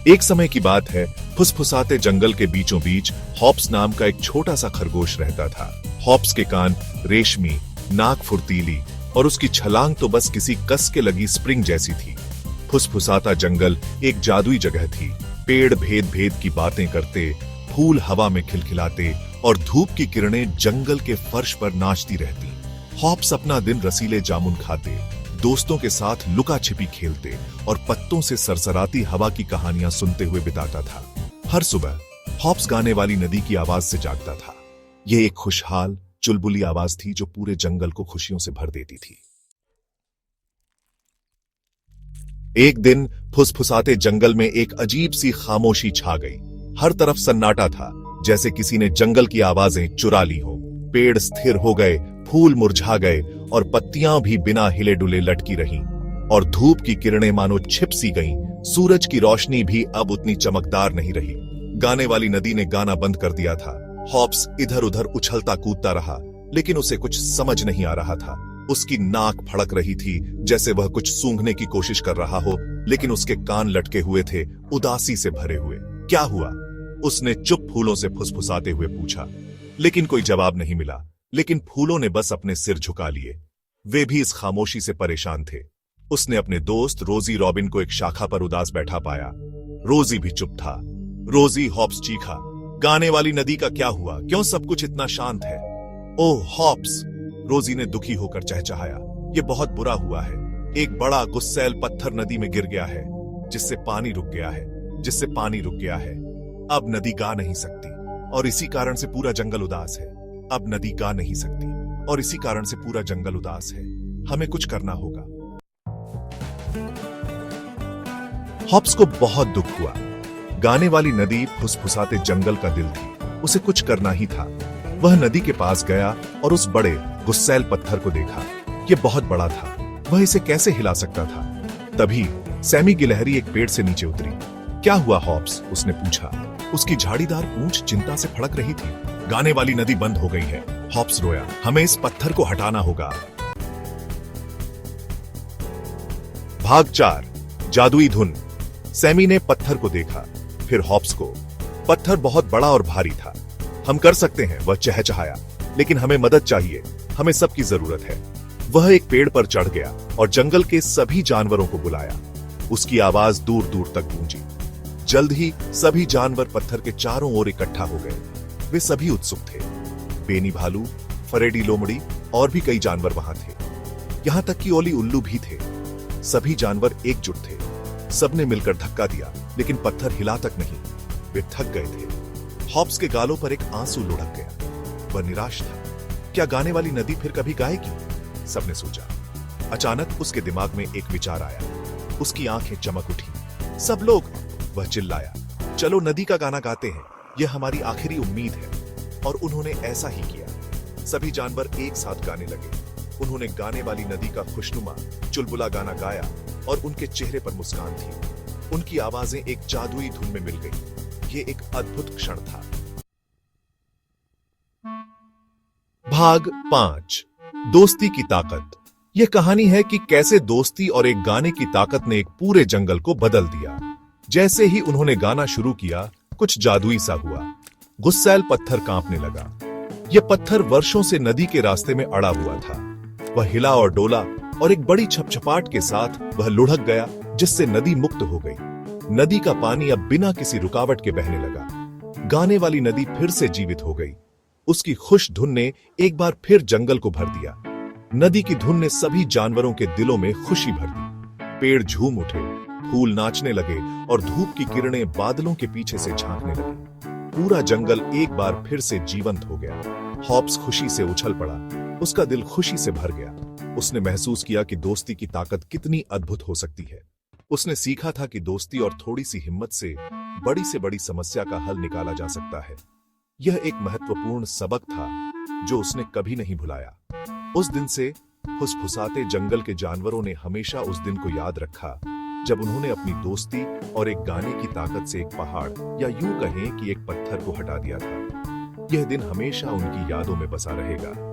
एक समय की बात है, फुसफुसाते जंगल के बीचों बीच हॉप्स नाम का एक छोटा सा खरगोश रहता था। हॉप्स के कान रेशमी, नाक फुर्तीली और उसकी छलांग तो बस किसी कस के लगी स्प्रिंग जैसी थी। फुसफुसाता जंगल एक जादुई जगह थी। पेड़ भेद भेद की बातें करते, फूल हवा में खिलखिलाते और धूप की किरणें जंगल के फर्श पर नाचती रहती। हॉप्स अपना दिन रसीले जामुन खाते, दोस्तों के साथ लुका छिपी खेलते और पत्तों से सरसराती हवा की कहानियां सुनते हुए बिताता था। हर सुबह हॉप्स गाने वाली नदी की आवाज से जागता था। यह एक खुशहाल चुलबुली आवाज थी जो पूरे जंगल को खुशियों से भर देती थी। एक दिन फुसफुसाते जंगल में एक अजीब सी खामोशी छा गई। हर तरफ सन्नाटा था, जैसे किसी ने जंगल की आवाजें चुरा ली हो। पेड़ स्थिर हो गए, फूल मुरझा गए और पत्तियां भी बिना हिले डुले लटकी रहीं और धूप की किरणें मानो छिप सी गईं। सूरज की रोशनी भी अब उतनी चमकदार नहीं रही। गाने वाली नदी ने गाना बंद कर दिया था। हॉप्स इधर उधर उछलता कूदता रहा, लेकिन उसे कुछ समझ नहीं आ रहा था। उसकी नाक फड़क रही थी, जैसे वह कुछ सूंघने की कोशिश कर रहा हो, लेकिन उसके कान लटके हुए थे, उदासी से भरे हुए। क्या हुआ? उसने चुप फूलों से फुसफुसाते हुए पूछा, लेकिन कोई जवाब नहीं मिला। लेकिन फूलों ने बस अपने सिर झुका लिए। वे भी इस खामोशी से परेशान थे। उसने अपने दोस्त रोजी रॉबिन को एक शाखा पर उदास बैठा पाया। रोजी भी चुप था। रोजी, हॉप्स चीखा, गाने वाली नदी का क्या हुआ? क्यों सब कुछ इतना शांत है? ओह हॉप्स, रोजी ने दुखी होकर चहचहाया, ये बहुत बुरा हुआ है। एक बड़ा गुस्सैल पत्थर नदी में गिर गया है, जिससे पानी रुक गया है। अब नदी गा नहीं सकती और इसी कारण से पूरा जंगल उदास है। हमें कुछ करना होगा। हॉप्स को बहुत दुख हुआ। गाने वाली नदी फुसफुसाते जंगल का दिल थी। उसे कुछ करना ही था। वह नदी के पास गया और उस बड़े गुस्सैल पत्थर को देखा। यह बहुत बड़ा था। वह इसे कैसे हिला सकता था? तभी सैमी गिलहरी एक पेड़ से नीचे उतरी। क्या हुआ हॉप्स? उसने पूछा। उसकी झाड़ीदार पूंछ चिंता से फड़क रही थी। गाने वाली नदी बंद हो गई है। हॉप्स रोया, हमें इस पत्थर को हटाना होगा। भाग 4, जादुई धुन। सैमी ने पत्थर को देखा, फिर हॉप्स को। पत्थर बहुत बड़ा और भारी था। हम कर सकते हैं, वह चहचहाया, लेकिन हमें मदद चाहिए। हमें सबकी जरूरत है। वह एक पेड़ पर चढ़ गया और जंगल के सभी जानवरों को बुलाया। उसकी आवाज दूर दूर तक गूंजी। जल्द ही सभी जानवर पत्थर के चारों ओर इकट्ठा हो गए। वे सभी उत्सुक थे। बेनी भालू, फरेडी लोमड़ी और भी कई जानवर वहां थे। यहां तक कि ओली उल्लू भी थे। सभी जानवर एकजुट थे। सबने मिलकर धक्का दिया, लेकिन पत्थर हिला तक नहीं। वे थक गए थे। हॉप्स के गालों पर एक आंसू लुढ़क गया। वह निराश था। क्या गाने वाली नदी फिर कभी गाएगी? सबने सोचा। अचानक उसके दिमाग में एक विचार आया। उसकी आंखें चमक उठी। सब लोग, वह चिल्लाया, चलो नदी का गाना गाते हैं। यह हमारी आखिरी उम्मीद है। और उन्होंने ऐसा ही किया। सभी जानवर एक साथ गाने लगे। उन्होंने गाने वाली नदी का खुशनुमा चुलबुला गाना गाया और उनके चेहरे पर मुस्कान थी। उनकी आवाजें एक जादुई धुन में मिल गई। ये एक अद्भुत क्षण था। भाग 5, दोस्ती की ताकत। यह कहानी है कि कैसे दोस्ती और एक गाने की ताकत ने एक पूरे जंगल को बदल दिया। जैसे ही उन्होंने गाना शुरू किया, कुछ जादुई सा हुआ। गुस्सैल पत्थर कांपने लगा। यह पत्थर वर्षों से नदी के रास्ते में अड़ा हुआ था। वह हिला और डोला और एक बड़ी छपछपाहट के साथ वह लुढ़क गया, जिससे नदी मुक्त हो गई। नदी का पानी अब बिना किसी रुकावट के बहने लगा। गाने वाली नदी फिर से जीवित हो गई। उसकी खुश धुन ने एक बार फिर जंगल को भर दिया। नदी की धुन ने सभी जानवरों के दिलों में खुशी भर दी। पेड़ झूम उठे, फूल नाचने लगे और धूप की किरणें बादलों के पीछे से झांकने लगी। पूरा जंगल एक बार फिर से जीवंत हो गया। हॉप्स खुशी से उछल पड़ा। उसका दिल खुशी से भर गया। उसने महसूस किया कि दोस्ती की ताकत कितनी अद्भुत हो सकती है। उसने सीखा था कि दोस्ती और थोड़ी सी हिम्मत से बड़ी समस्या का हल निकाला जा सकता है। यह एक महत्वपूर्ण सबक था जो उसने कभी नहीं भुलाया। उस दिन से फुसफुसाते जंगल के जानवरों ने हमेशा उस दिन को याद रखा, जब उन्होंने अपनी दोस्ती और एक गाने की ताकत से एक पहाड़, या यूं कहें कि एक पत्थर को हटा दिया था। यह दिन हमेशा उनकी यादों में बसा रहेगा।